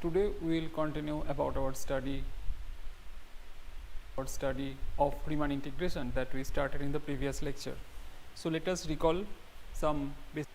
Today we will continue about our study of Riemann integration that we started in the previous lecture. So let us recall some basic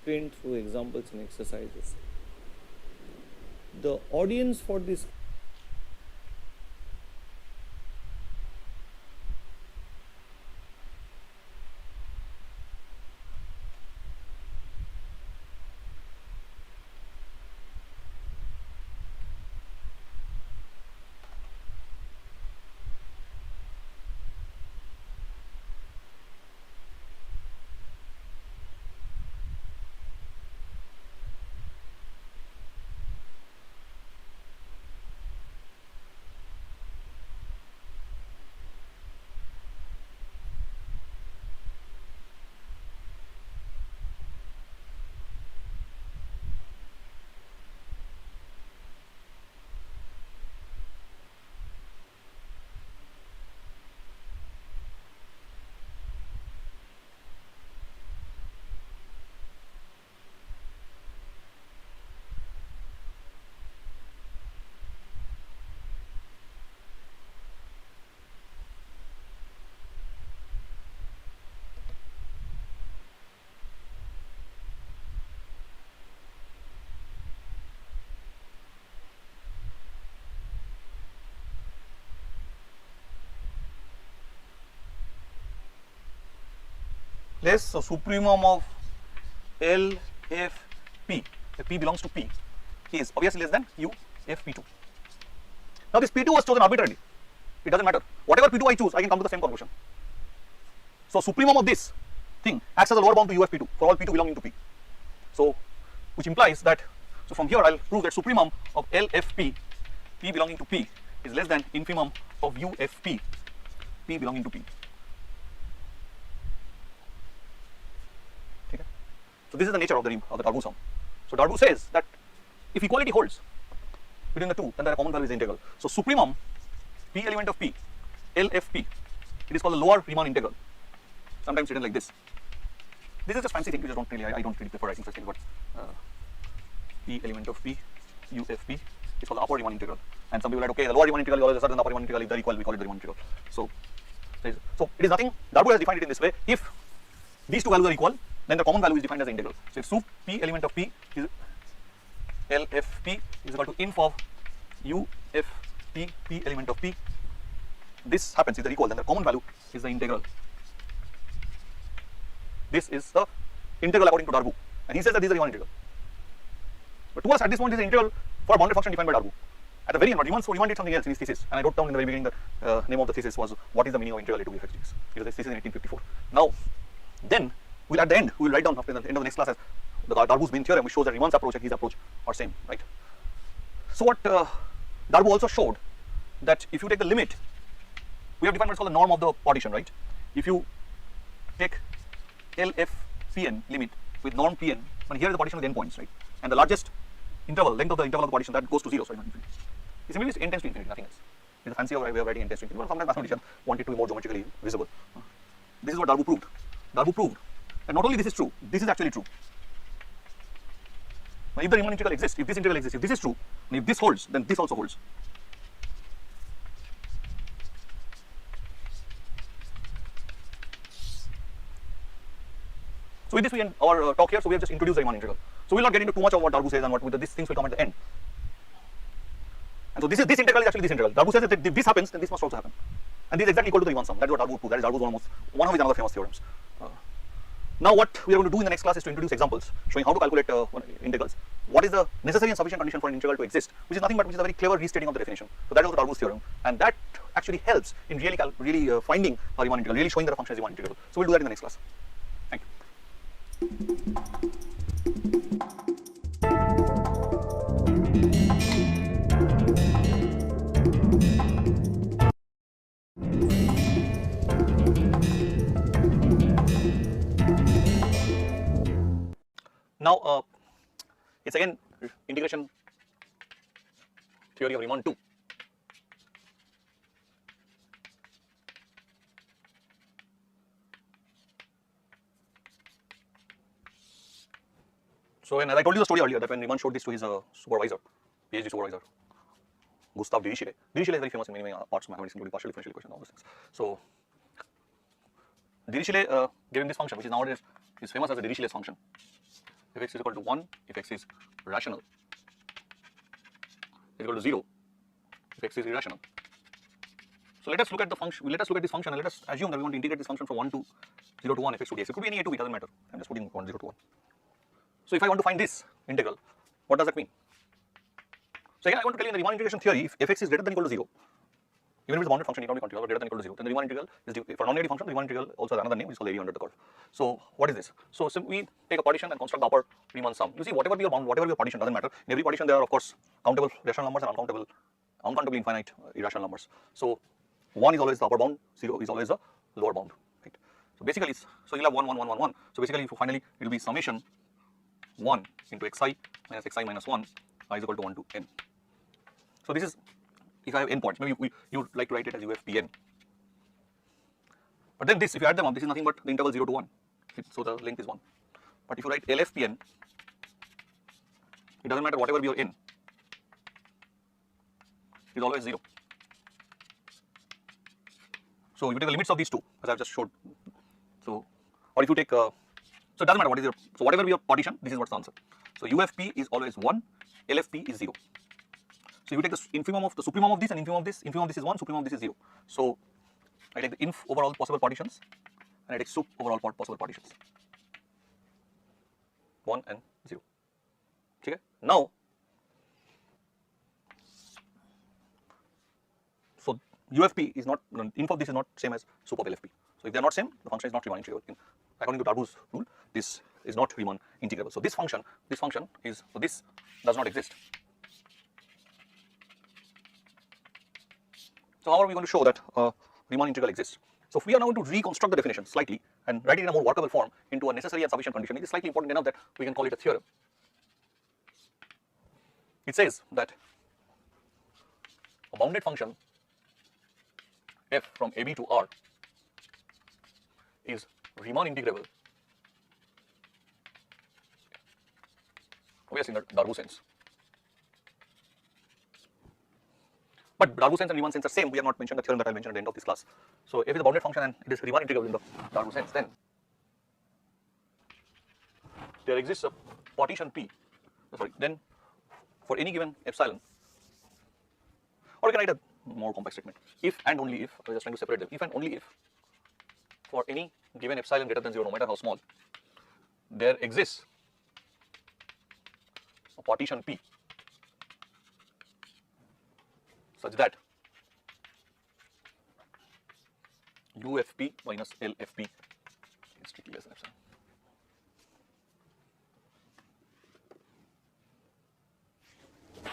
trained through examples and exercises. The audience for this less so supremum of L F P, if P belongs to P, is obviously less than U F P2. Now this P2 was chosen arbitrarily, it doesn't matter, whatever P2 I choose I can come to the same conclusion. So supremum of this thing acts as a lower bound to U F P2 for all P2 belonging to P. So which implies that, so from here I'll prove that supremum of L F P, P belonging to P, is less than infimum of U F P, P belonging to P. So this is the nature of the Darboux sum. So Darboux says that if equality holds between the two, then the common value is the integral. So supremum P element of P, LFP, it is called the lower Riemann integral. Sometimes written like this. This is just fancy thing. You just don't really, I don't really prefer writing such things, but P element of P, UFP, is called the upper Riemann integral. And some people are like, okay, the lower Riemann integral is always lesser than the upper Riemann integral. If they're equal, we call it the Riemann integral. So it is nothing. Darboux has defined it in this way. If these two values are equal, then the common value is defined as the integral. So if sup P element of P is LFP is equal to inf of UFP P element of P, this happens, if they're equal, then the common value is the integral. This is the integral according to Darboux, and he says that this is a Riemann integral. But to us at this point, this is an integral for a bounded function defined by Darboux. At the very end, Riemann did something else in his thesis, and I wrote down in the very beginning the name of the thesis was what is the meaning of integral a to b f x dx. It was his thesis in 1854. Now, then we'll at the end we will write down after the end of the next class as the Darboux's main theorem, which shows that Riemann's approach and his approach are same, right? So what Darboux also showed that if you take the limit, we have defined what's called the norm of the partition, right? If you take LFPn limit with norm Pn, and here is the partition with endpoints, right? And the largest interval, length of the interval of the partition, that goes to 0, sorry, not infinity. It simply means n tends to infinity, nothing else. It's a fancy way of writing n tends to infinity, but sometimes mathematicians want it to be more geometrically visible. This is what Darboux proved. Darboux proved that not only this is true, this is actually true. Now, if the Riemann integral exists, if this integral exists, if this is true, and if this holds, then this also holds. So with this we end our talk here. So we have just introduced the Riemann integral. So we will not get into too much of what Darboux says and what these things will come at the end. And so this integral is actually this integral. Darboux says that if this happens, then this must also happen. And this is exactly equal to the Riemann sum. That is what Darboux proved. That is Darboux's one of his another famous theorems. Now what we are going to do in the next class is to introduce examples showing how to calculate integrals. What is the necessary and sufficient condition for an integral to exist, which is nothing but which is a very clever restating of the definition. So that is also Darboux's theorem, and that actually helps in really finding a Riemann integral, really showing that a function is a Riemann integral. So we'll do that in the next class. Thank you. Now, it's again integration theory of Riemann 2. So, as I told you the story earlier, that when Riemann showed this to his supervisor, PhD supervisor, Gustave Dirichlet. Dirichlet is very famous in many parts of mathematics, including partial differential equations and all those things. So, Dirichlet gave him this function, which is nowadays is famous as the Dirichlet's function. If x is equal to 1, if x is rational, is equal to 0, if x is irrational. So let us look at the function. Let us look at this function and let us assume that we want to integrate this function from 1 to 0 to 1, f x to dx. It could be any a to b, doesn't matter. I'm just putting 1 0 to 1. So if I want to find this integral, what does that mean? So again, I want to tell you in the Riemann integration theory, if f x is greater than or equal to 0, even if it's a bounded function, it cannot be continuous, or greater than or equal to 0, then the Riemann integral is for a non-negative function. The Riemann integral also has another name, which is called area under the curve. So what is this? So we take a partition and construct the upper Riemann sum. You see, whatever be your bound, whatever be your partition, doesn't matter. In every partition, there are of course countable rational numbers and uncountably infinite irrational numbers. So 1 is always the upper bound, 0 is always the lower bound. Right? So basically, so you'll have 1 1 1 1 1. So basically, finally, it will be summation 1 into xi minus 1 I is equal to 1 to n. So this is if I have n points, maybe you would like to write it as UFPN. But then this, if you add them up, this is nothing but the interval 0 to 1. So the length is 1. But if you write LFPN, it doesn't matter whatever be your n, it is always 0. So you take the limits of these two, as I have just showed. So, or if you take, so it doesn't matter what is your, so whatever be your partition, this is what's the answer. So UFP is always 1, LFP is 0. So you take the infimum of the supremum of this and infimum of this is 1, supremum of this is 0. So I take the inf over all possible partitions and I take sup over all possible partitions, 1 and 0. Okay? Now, so UFP is not, inf of this is not same as sup of LFP. So if they are not same, the function is not Riemann integrable. According to Darboux's rule, this is not Riemann integrable. So this function is, so this does not exist. So how are we going to show that Riemann integral exists? So if we are now going to reconstruct the definition slightly and write it in a more workable form into a necessary and sufficient condition, it is slightly important enough that we can call it a theorem. It says that a bounded function f from ab to r is Riemann integrable, obviously in the Darboux sense. But Darboux sense and Riemann sense are same. We have not mentioned the theorem that I will mention at the end of this class. So if it is a bounded function and it is Riemann integrable in the Darboux sense, then there exists a partition P. Then for any given epsilon, or we can write a more complex statement. If and only if, I was just trying to separate them. If and only if for any given epsilon greater than 0, no matter how small, there exists a partition P such that UFP minus LFP is strictly less than epsilon.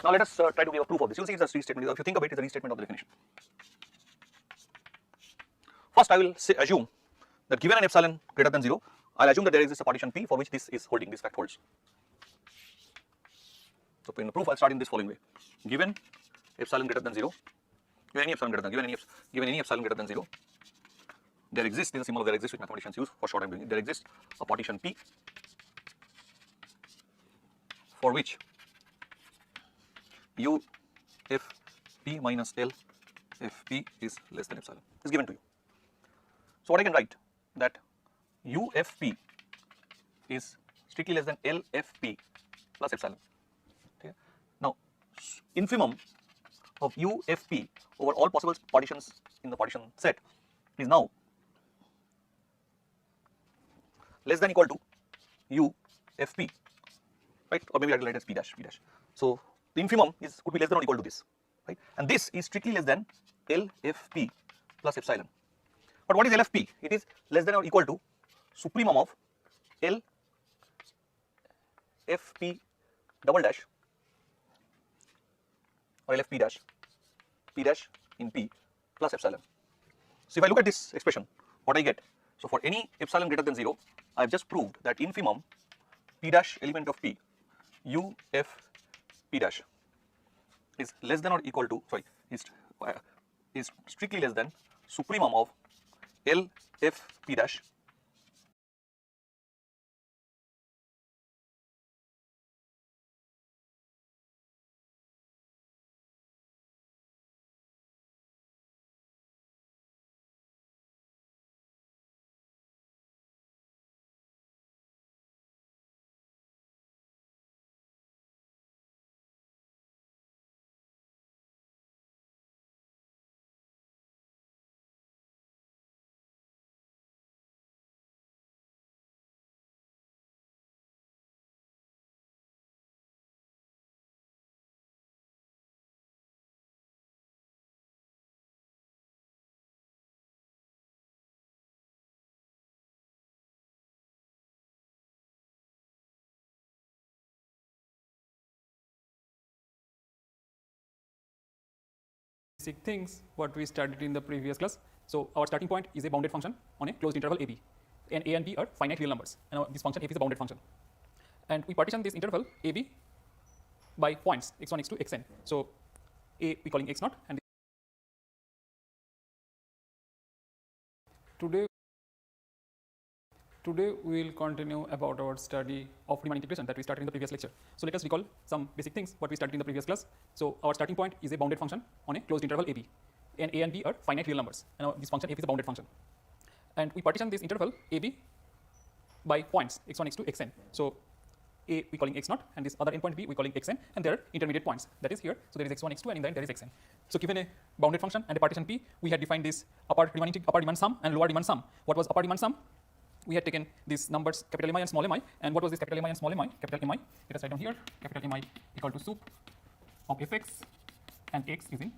Now let us try to give a proof of this. You will see it's a restatement. If you think of it, it's a restatement of the definition. First, I will assume that given an epsilon greater than 0, I will assume that there exists a partition P for which this is holding, this fact holds. So in the proof, I will start in this following way. Given epsilon greater than 0, given any epsilon greater than 0, there exists, this is a symbol of there exists which mathematicians use, for short I am doing it, there exists a partition P for which UFP minus LFP is less than epsilon, is given to you. So what I can write, that UFP is strictly less than LFP plus epsilon. Okay. Now, infimum of UFP over all possible partitions in the partition set is now less than equal to UFP, right? Or maybe I will write as P dash, P dash. So the infimum could be less than or equal to this, right? And this is strictly less than LFP plus epsilon. But what is LFP? It is less than or equal to supremum of LFP double dash or LFP dash, P dash in P plus epsilon. So if I look at this expression, what I get? So for any epsilon greater than 0, I have just proved that infimum P dash element of P, UFP dash is less than or equal to, is strictly less than supremum of LFP dash basic things what we studied in the previous class. So our starting point is a bounded function on a closed interval AB, and A and B are finite real numbers, and this function f is a bounded function, and we partition this interval AB by points x1, x2, xn. So A we calling x0, and Today we will continue about our study of Riemann integration that we started in the previous lecture. So let us recall some basic things what we studied in the previous class. So our starting point is a bounded function on a closed interval AB, and A and B are finite real numbers, and this function f is a bounded function, and we partition this interval AB by points x1, x2, xn. So A we calling x0, and this other endpoint B we calling xn, and there are intermediate points, that is here. So there is x1, x2, and in the end there is xn. So given a bounded function and a partition P, we had defined this upper Riemann sum and lower Riemann sum. What was upper Riemann sum? We had taken these numbers capital Mi and small mi, and what was this capital Mi and small mi? Capital Mi, let us write down here, capital Mi equal to sup of fx, and x is in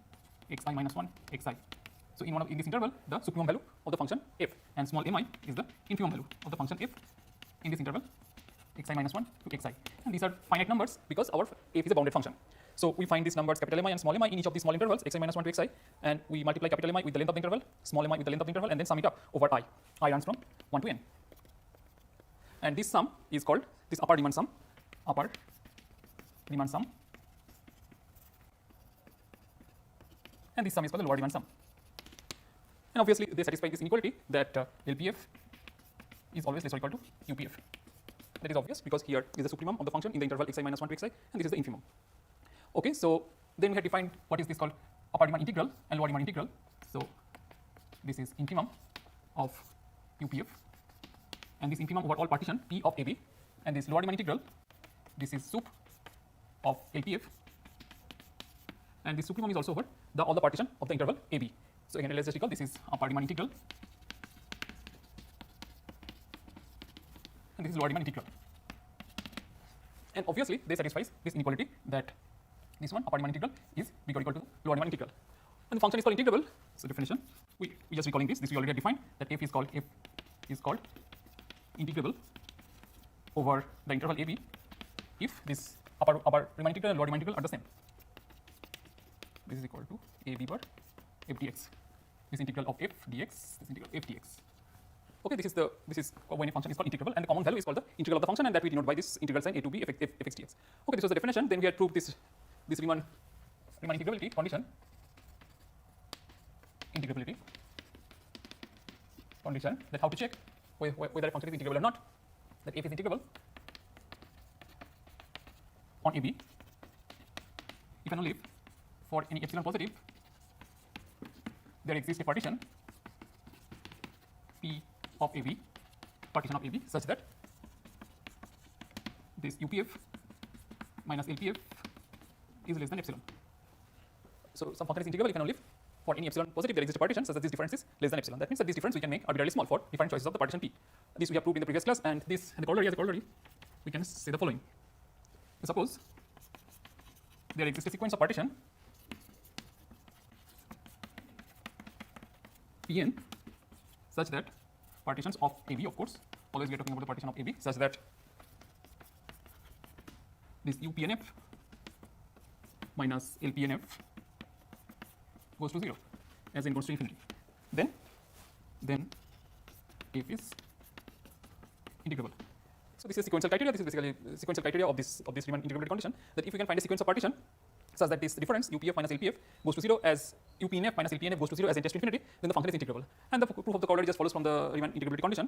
xi minus 1 xi. So in this interval, the supremum value of the function f, and small mi is the infimum value of the function f in this interval xi minus 1 to xi, and these are finite numbers because our f is a bounded function. So we find these numbers capital Mi and small mi in each of these small intervals xi minus 1 to xi, and we multiply capital Mi with the length of the interval, small mi with the length of the interval, and then sum it up over I. I runs from 1 to n. And this sum is called this upper Riemann sum, and this sum is called the lower Riemann sum. And obviously they satisfy this inequality that LPF is always less or equal to UPF. That is obvious because here is the supremum of the function in the interval xi minus 1 to xi, and this is the infimum. Okay, so then we have defined what is this called upper Riemann integral and lower Riemann integral. So this is infimum of UPF, and this infimum over all partition P of AB, and this lower Riemann integral, this is sup of LPF, and this supremum is also over all the partition of the interval AB. So again, let's just recall, this is upper Riemann integral, and this is lower Riemann integral. And obviously, they satisfies this inequality that this one, upper Riemann integral, is bigger or equal to lower Riemann integral. And the function is called integrable. So definition, we just recalling this. This we already have defined that f is called integrable over the interval AB if this upper Riemann integral and lower Riemann integral are the same. This is equal to AB bar f dx. This integral of f dx, this integral of f dx. Okay, this is when a function is called integrable, and the common value is called the integral of the function, and that we denote by this integral sign a to b fx dx. Okay, this was the definition. Then we had proved this Riemann integrability condition. Integrability condition, that how to check whether a function is integrable or not. That f is integrable on AB if and only if for any epsilon positive there exists a partition P of AB, partition of AB, such that this UPF minus LPF is less than epsilon. So some function is integrable if and only if for any epsilon positive there exists a partition such that this difference is less than epsilon. That means that this difference we can make arbitrarily small for different choices of the partition P. This we have proved in the previous class, and this and the corollary, as a corollary we can say the following. Suppose there exists a sequence of partition Pn such that partitions of AB, of course, always we are talking about the partition of AB, such that this UPNF minus LPNF goes to 0 as n goes to infinity. Then f is integrable. So this is sequential criteria. This is basically sequential criteria of this Riemann integrability condition, that if you can find a sequence of partition such that this difference UPF minus LPF goes to 0 as UPNF minus LPNF goes to 0 as n tends to infinity, then the function is integrable. And the proof of the corollary just follows from the Riemann integrability condition.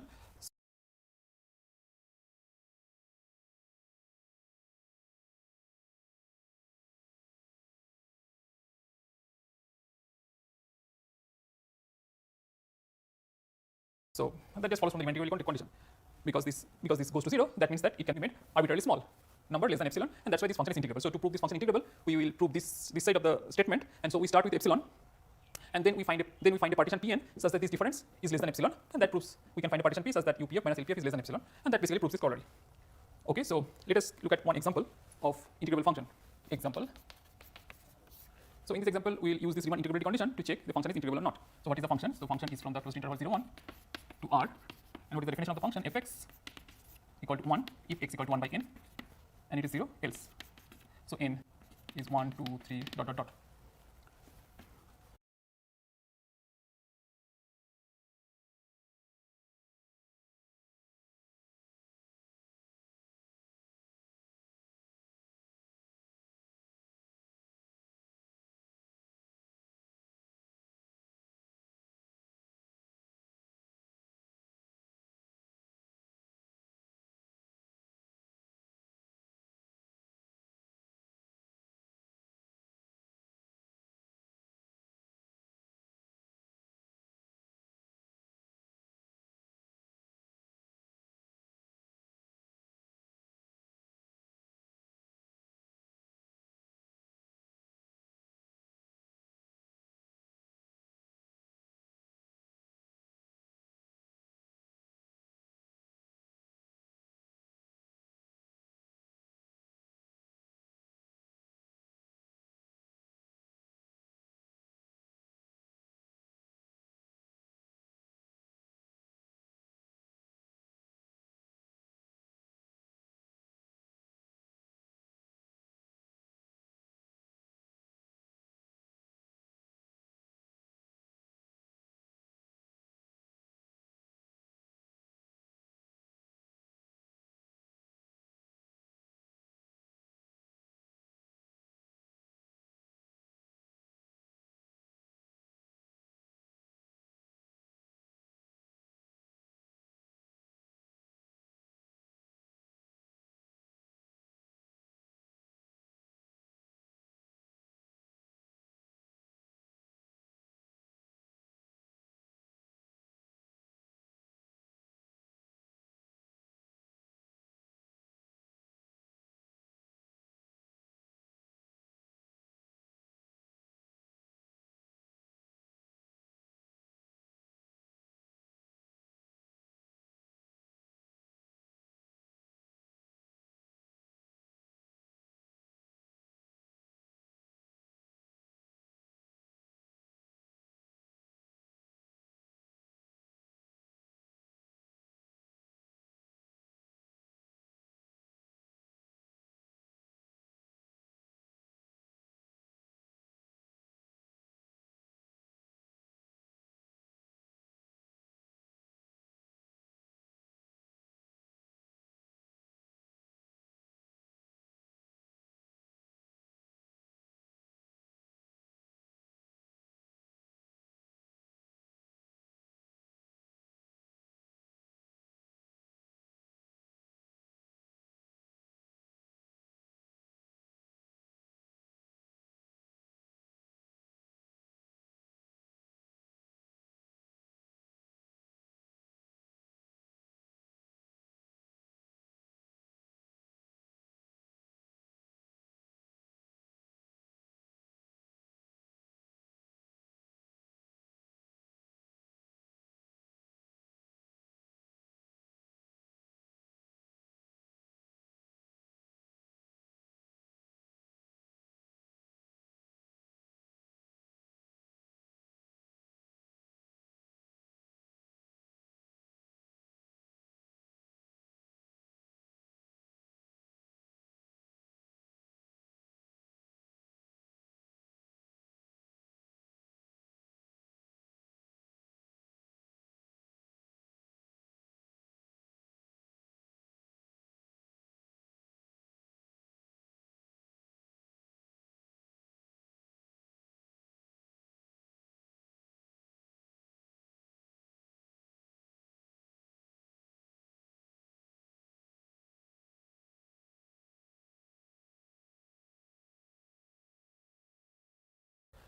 So that just follows from the Riemann integrability condition. Because this goes to 0, that means that it can be made arbitrarily small, number less than epsilon, and that's why this function is integrable. So to prove this function integrable, we will prove this side of the statement, and so we start with epsilon, and then we find a partition Pn such that this difference is less than epsilon, and that proves we can find a partition P such that UPF minus LPF is less than epsilon, and that basically proves this corollary. Okay, so let us look at one example of integrable function. Example. So in this example, we will use this Riemann integrability condition to check the function is integrable or not. So what is the function? So the function is from the closed interval 0, 1 to R. And what is the definition of the function? Fx equal to 1 if x equal to 1 by n, and it is 0 else. So n is 1, 2, 3, dot, dot, dot.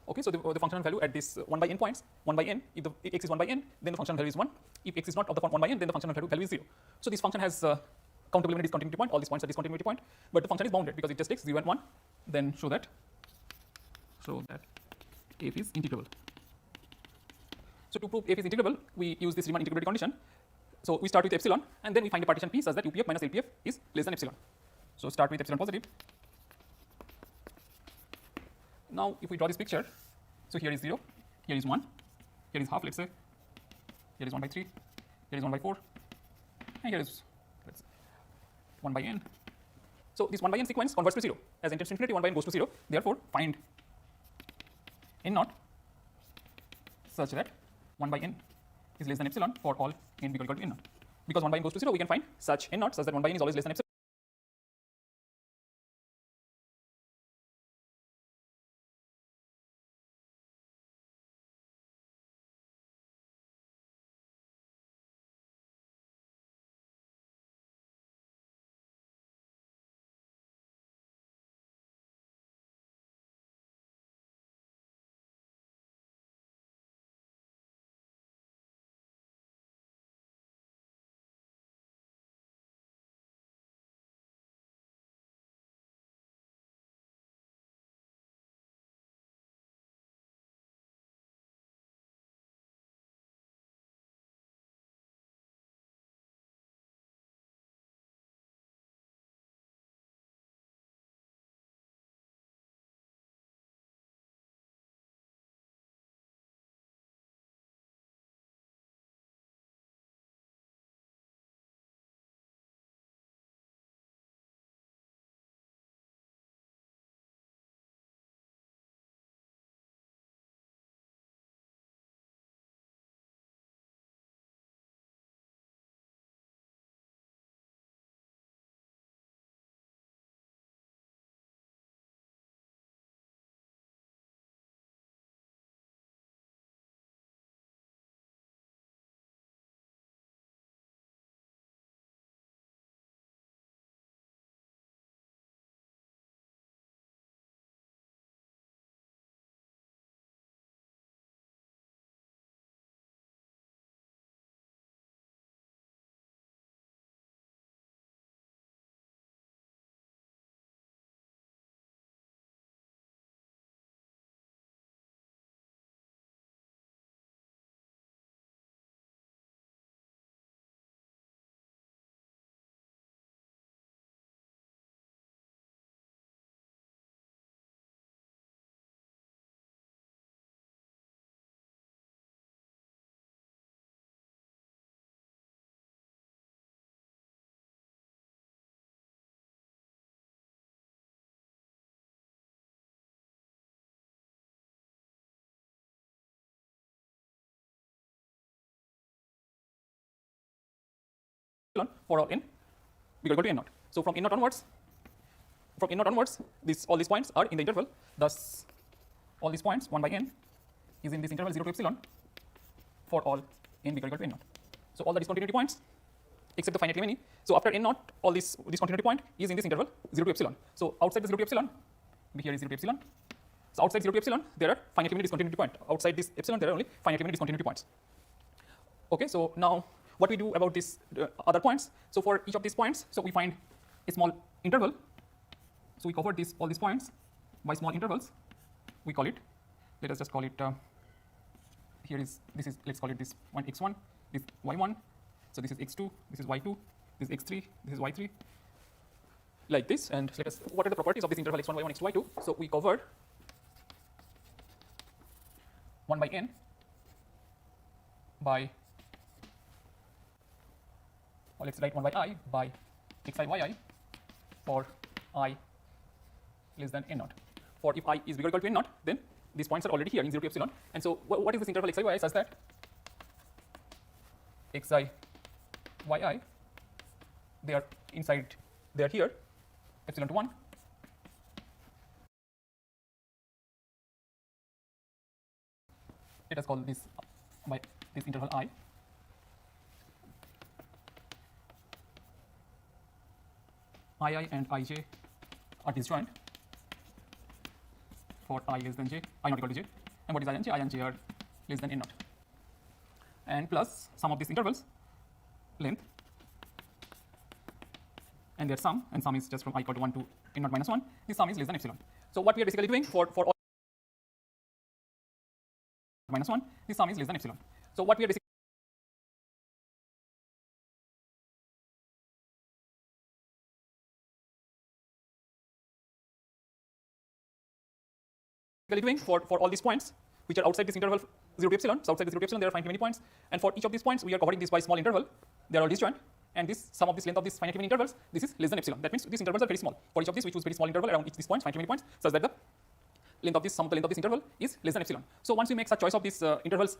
Okay, so the functional value at this 1 by n points, 1 by n, if x is 1 by n, then the functional value is 1. If x is not of the form 1 by n, then the functional value is 0. So this function has countable limit discontinuity point, all these points are discontinuity point, but the function is bounded because it just takes 0 and 1, then show that f is integrable. So to prove f is integrable, we use this Riemann integrability condition. So we start with epsilon, and then we find a partition P such that UPF minus LPF is less than epsilon. So start with epsilon positive. Now if we draw this picture, so here is 0, here is 1, here is half, let's say, here is 1 by 3, here is 1 by 4, and here is, let's say, 1 by n. So this 1 by n sequence converts to 0. As n tends to infinity, 1 by n goes to 0. Therefore, find n naught such that 1 by n is less than epsilon for all n equal to n naught. Because 1 by n goes to 0, we can find such n naught such that 1 by n is always less than epsilon. For all n equal to n naught. So from n naught onwards, all these points are in the interval. Thus, all these points 1 by n is in this interval 0 to epsilon for all n equal to n naught. So all the discontinuity points except the finite remaining. So after n naught, all this discontinuity point is in this interval 0 to epsilon. So outside the 0 to epsilon, here is 0 to epsilon. So outside 0 to epsilon, there are finite remaining discontinuity point. Outside this epsilon, there are only finite remaining discontinuity points. Okay, so now what we do about these other points? So for each of these points, so we find a small interval. So we cover all these points by small intervals. We call it, let us just call it, let's call it this one x1, this y1. So this is x2, this is y2, this is x3, this is y3, like this. And let us, what are the properties of this interval x1, y1, x2, y2? So we covered 1 by n by, or let's write 1 by I by xi yi for I less than n naught. For if I is bigger or equal to n naught, then these points are already here in 0 to epsilon. And so what is this interval xi yi such that xi yi, they are inside, they are here, epsilon to 1. Let us call this by this interval I. II and ij are disjoint for I less than j, I not equal to j. And what is ing? Ing are less than n naught. And plus sum of these intervals, length, and their sum, and sum is just from I equal to 1 to n naught minus 1. This sum is less than epsilon. So what we are basically doing for all minus 1, this sum is less than epsilon. So what we are basically doing for all these points which are outside this interval 0 to epsilon. So outside the 0 to epsilon, there are finitely many points, and for each of these points, we are covering this by small interval. They are all disjoint, and this sum of this length of these finitely many intervals, this is less than epsilon. That means these intervals are very small. For each of these, we choose very small interval around each of these points, finitely many points, such that the length of this sum of the length of this interval is less than epsilon. So once we make such choice of these intervals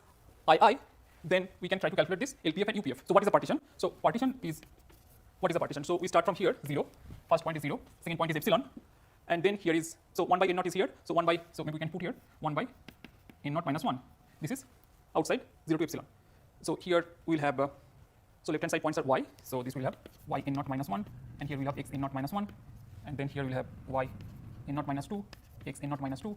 I, then we can try to calculate this LPF and UPF. So what is the partition? So partition is, what is the partition? So we start from here, 0. First point is 0. Second point is epsilon. And then here is, so 1 by n naught is here. So 1 by, so maybe we can put here 1 by n naught minus 1. This is outside 0 to epsilon. So here we will have, so left hand side points are y. So this will have y n naught minus 1. And here we will have x n naught minus 1. And then here we will have y n naught minus 2, x n naught minus 2.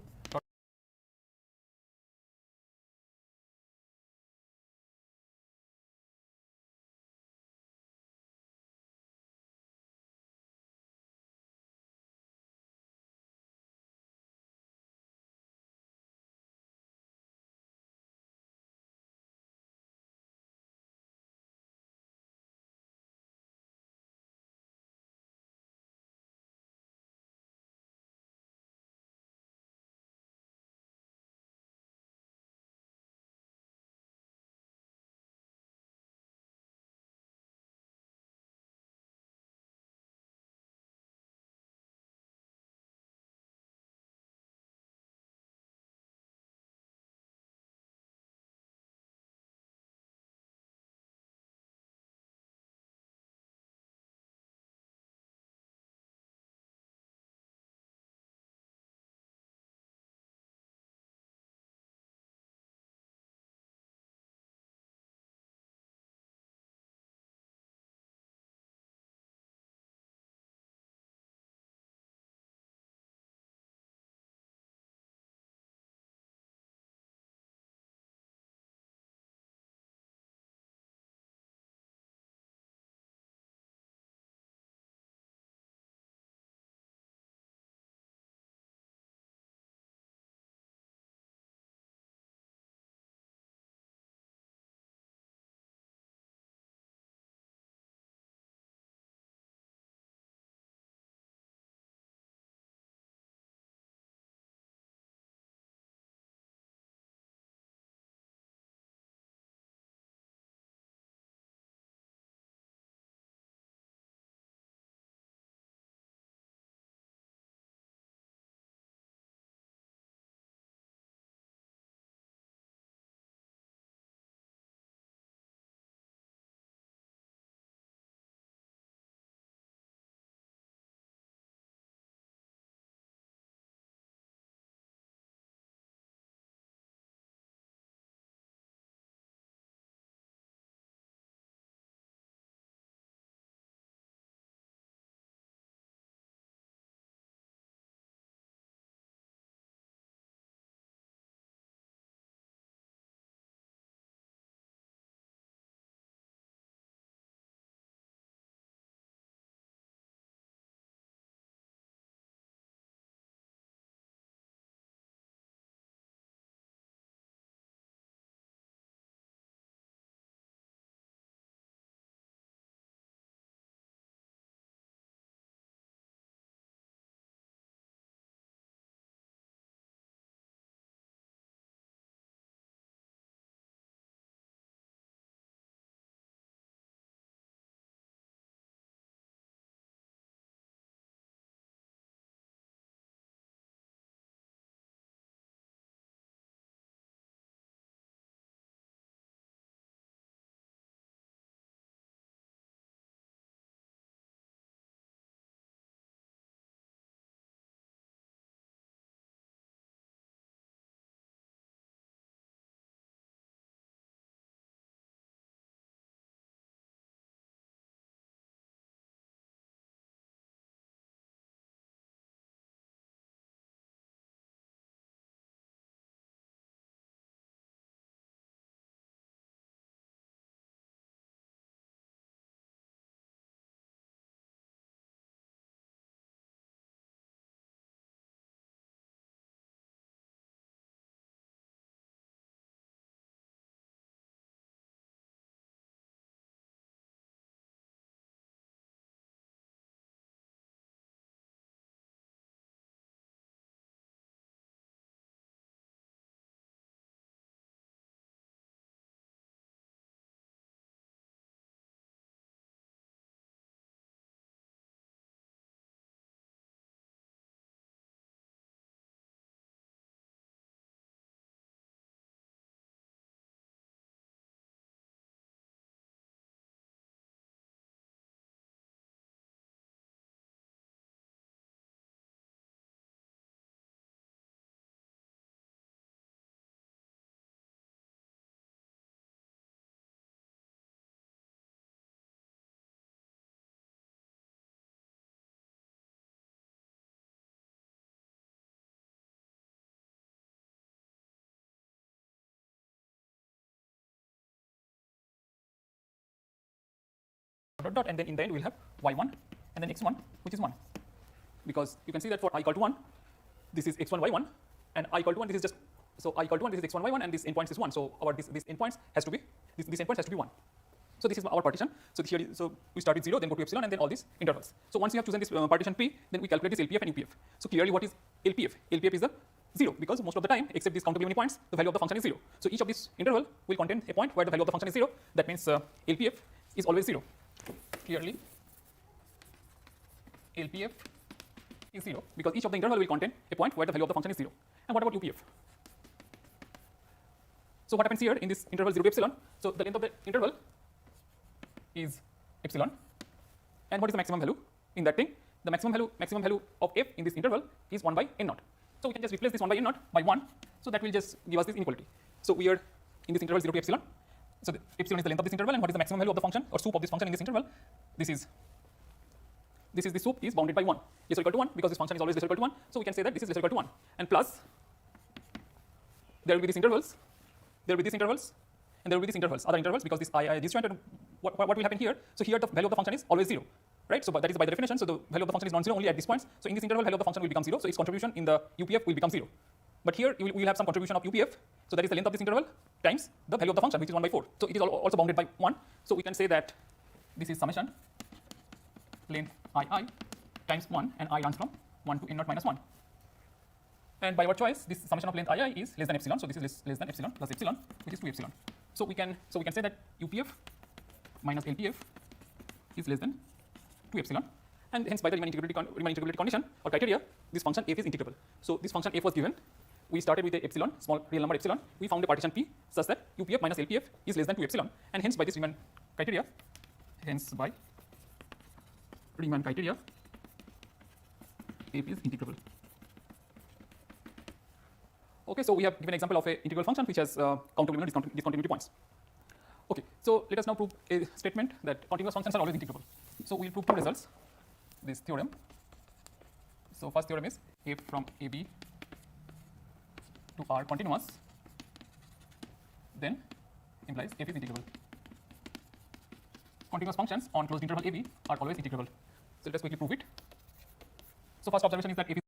dot dot, and then in the end we'll have y1 and then x1, which is 1. Because you can see that for I equal to 1, this is x1 y1, and I equal to 1, this is just, so I equal to 1, this is x1 y1, and this endpoints is 1. So our this endpoints has to be, this endpoints has to be 1. So this is our partition. So here, so we start with 0, then go to epsilon, and then all these intervals. So once we have chosen this partition P, then we calculate this LPF and UPF. So clearly, what is LPF? LPF is the 0, because most of the time, except these countable many points, the value of the function is 0. So each of this interval will contain a point where the value of the function is 0. That means LPF is always 0. Clearly, LPF is 0, because each of the interval will contain a point where the value of the function is 0. And what about UPF? So what happens here in this interval 0 to epsilon? So the length of the interval is epsilon, and what is the maximum value in that thing? The maximum value of f in this interval is 1 by n naught. So we can just replace this 1 by n naught by 1. So that will just give us this inequality. So we are in this interval 0 to epsilon. So the epsilon is the length of this interval, and what is the maximum value of the function or soup of this function in this interval? This is the soup is bounded by 1, less or equal to 1, because this function is always less or equal to 1. So we can say that this is less or equal to 1, and plus there will be these intervals, there will be these intervals, and there will be these intervals, other intervals, because this I disjoint. And what will happen here? So here the value of the function is always 0, right? So that is by the definition. So the value of the function is non-zero only at these points. So in this interval, value of the function will become 0. So its contribution in the UPF will become 0. But here you will have some contribution of UPF. So that is the length of this interval times the value of the function, which is 1 by 4. So it is also bounded by 1. So we can say that this is summation length I times 1, and I runs from 1 to n naught minus 1. And by our choice, this summation of length II is less than epsilon. So this is less than epsilon plus epsilon, which is 2 epsilon. So we can say that UPF minus LPF is less than 2 epsilon, and hence by the Riemann integrability condition or criteria, this function f is integrable. So this function f was given. We started with a epsilon, small real number epsilon. We found a partition P such that UPF minus LPF is less than 2 epsilon, and hence by this Riemann criteria, f is integrable. Okay, so we have given an example of an integral function which has countable discontinuity points. Okay, so let us now prove a statement that continuous functions are always integrable. So we will prove two results. This theorem. So first theorem is f from AB to R continuous, then implies f is integrable. Continuous functions on closed interval AB are always integrable. So let us quickly prove it. So first observation is that f is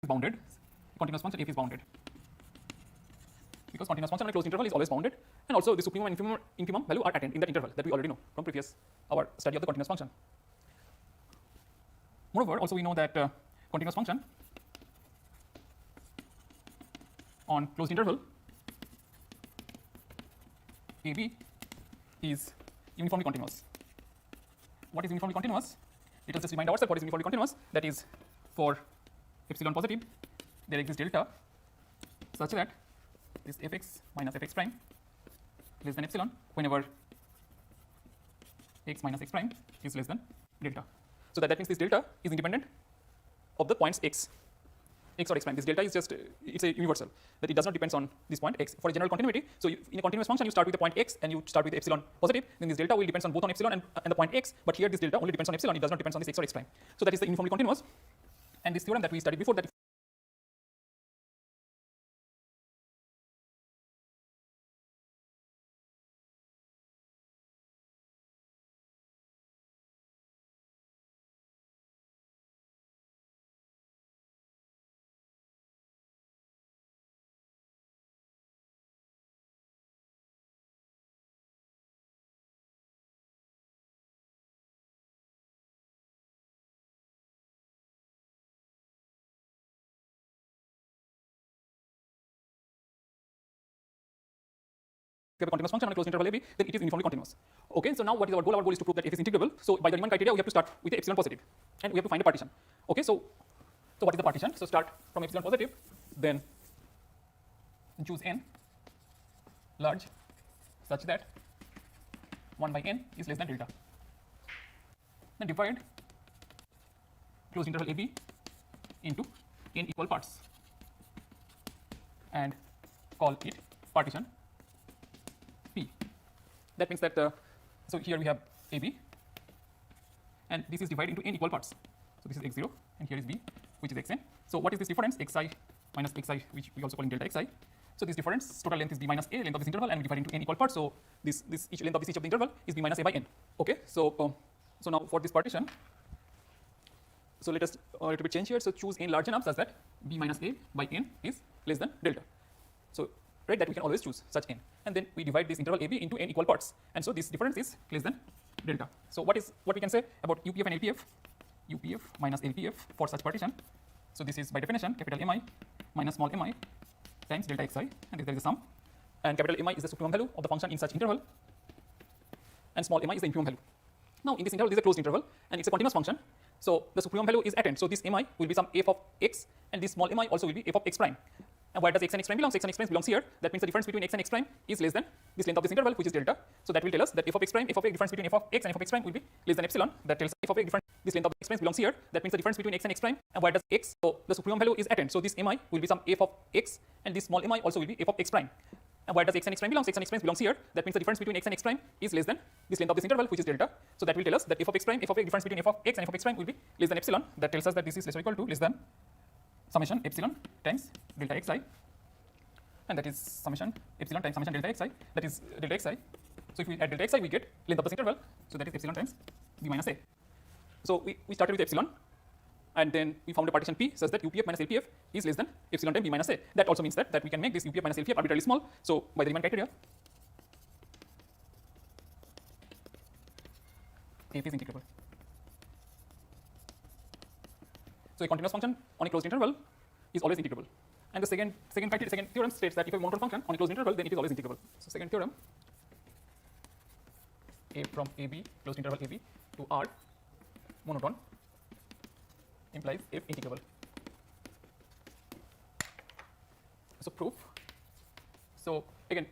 bounded, continuous function f is bounded. Because continuous function on a closed interval is always bounded, and also the supremum and infimum value are attained in that interval that we already know from previous our study of the continuous function. Moreover, also we know that continuous function on closed interval AB is uniformly continuous. What is uniformly continuous? Let us just remind ourselves what is uniformly continuous. That is, for epsilon positive, there exists delta such that this fx minus fx prime less than epsilon whenever x minus x prime is less than delta. So that means this delta is independent of the points x or x prime. This delta is just it's a universal, that it does not depend on this point x. For a general continuity, so in a continuous function you start with the point x and you start with the epsilon positive, then this delta will depend on both on epsilon and the point x, but here this delta only depends on epsilon, it does not depend on this x or x prime. So that is the uniformly continuous, and this theorem that we studied before, that we have a continuous function on a closed interval AB, then it is uniformly continuous. Okay, so now what is our goal? Our goal is to prove that f is integrable. So by the Riemann criteria, we have to start with the epsilon positive, and we have to find a partition. Okay, so what is the partition? So start from epsilon positive, then choose n large such that 1 by n is less than delta. Then divide closed interval AB into n equal parts and call it partition P. That means that so here we have AB and this is divided into n equal parts. So this is x0 and here is B, which is xn. So what is this difference? Xi minus xi, which we also call in delta xi. So this difference, total length is b minus a, length of this interval, and we divide into n equal parts. So this each length of this each of the interval is b minus a by n. Okay, so so now for this partition, so let us a little bit change here. So choose n large enough such that b minus a by n is less than delta. So right, that we can always choose such n, and then we divide this interval AB into n equal parts, and so this difference is less than delta. So what we can say about UPF and LPF? UPF minus LPF for such partition. So this is by definition capital Mi minus small mi times delta xi, and there is a sum, and capital Mi is the supremum value of the function in such interval, and small mi is the infimum value. Now in this interval, this is a closed interval and it's a continuous function, so the supremum value is attained. So this Mi will be some f of x, and this small mi also will be f of x prime. And where does x and x prime belongs? X and x prime belongs here. That means the difference between x and x prime is less than this length of this interval, which is delta. So that will tell us that f of x prime, f of a difference between f of x and f of x prime will be less than epsilon. That tells us f of a difference, this length of x prime belongs here. That means the difference between x and x prime, and where does x? So the supremum value is attained. So this mi will be some f of x, and this small mi also will be f of x prime. And where does x and x prime belongs? X and x prime belongs here. That means the difference between x and x prime is less than this length of this interval, which is delta. So that will tell us that f of x prime, f of a difference between f of x and f of x prime will be less than epsilon. That tells us that this is less or equal to less than summation epsilon times delta xi, and that is summation epsilon times summation delta xi, that is delta xi. So if we add delta xi, we get length of this interval, so that is epsilon times b minus a. So we started with epsilon, and then we found a partition P such that UPF minus LPF is less than epsilon times b minus a. That also means that we can make this UPF minus LPF arbitrarily small. So by the Riemann criteria, f is integrable. So a continuous function on a closed interval is always integrable. And the second theorem states that if a monotone function on a closed interval, then it is always integrable. So second theorem, a from AB, closed interval AB to R monotone implies f integrable. So proof. So again,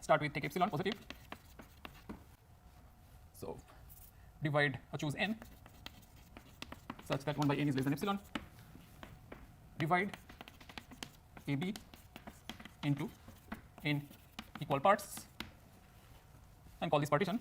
start with take epsilon positive. So divide or choose n such that 1 by n is less than epsilon. Divide AB into n equal parts and call this partition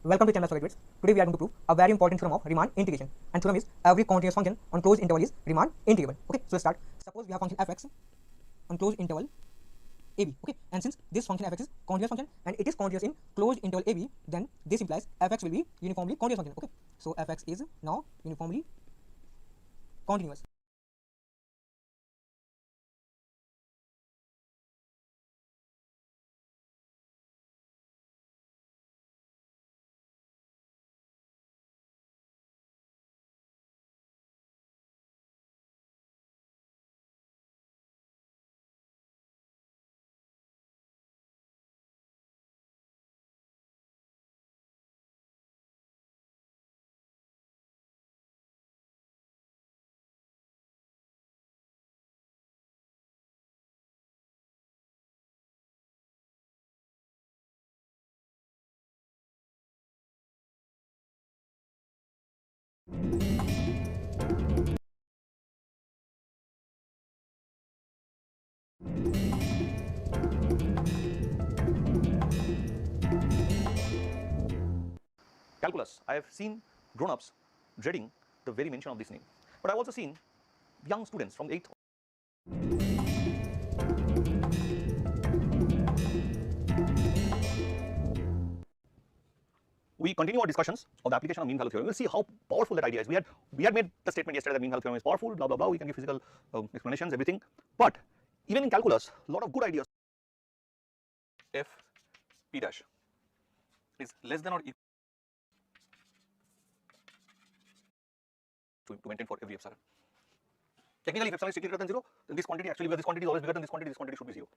Welcome to Channel Graduates. Today we are going to prove a very important theorem of Riemann integration. And theorem is every continuous function on closed interval is Riemann integrable. Okay, so let's start. Suppose we have function fx on closed interval ab. Okay, and since this function fx is continuous function and it is continuous in closed interval ab, then this implies fx will be uniformly continuous function. Okay, so fx is now uniformly continuous. Calculus, I have seen grown-ups dreading the very mention of this name. But I've also seen young students from 8th. We continue our discussions of the application of mean value theorem. We'll see how powerful that idea is. We had made the statement yesterday that mean value theorem is powerful, blah, blah, blah. We can give physical explanations, everything. But even in calculus, a lot of good ideas. F P dash is less than or equal to maintain for every epsilon. Technically, if epsilon is greater than 0, then this quantity actually, where this quantity is always bigger than this quantity should be 0.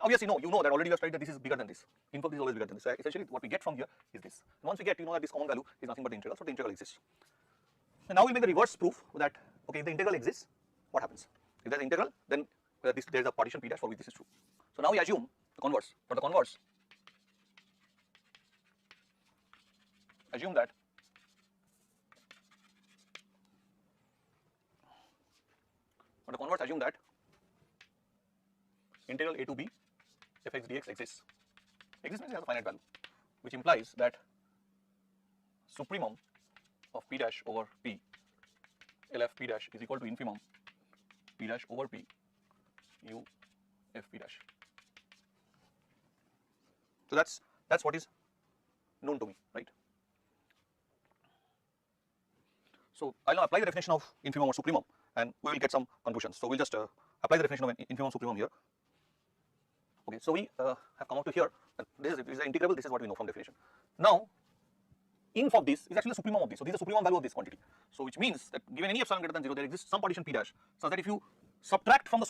Obviously, no, you know that already you have studied that this is bigger than this. Info is always bigger than this. So essentially, what we get from here is this. And once we get, you know that this common value is nothing but the integral, so the integral exists. And now we'll make the reverse proof that, okay, if the integral exists, what happens? If there's an integral, then there is a partition P dash for which this is true. So now we assume the converse. For the converse, assume that integral a to b fx dx exists. Exists means it has a finite value, which implies that supremum of p dash over p, lf p dash is equal to infimum p dash over p u f p dash. So that's what is known to me, right? So I'll now apply the definition of infimum or supremum, and we will get some conclusions. So we'll just apply the definition of infimum supremum here. Okay, so we have come up to here. This is the integrable. This is what we know from definition. Now, inf of this is actually the supremum of this. So this is the supremum value of this quantity. So which means that given any epsilon greater than 0, there exists some partition p dash, such that if you subtract from the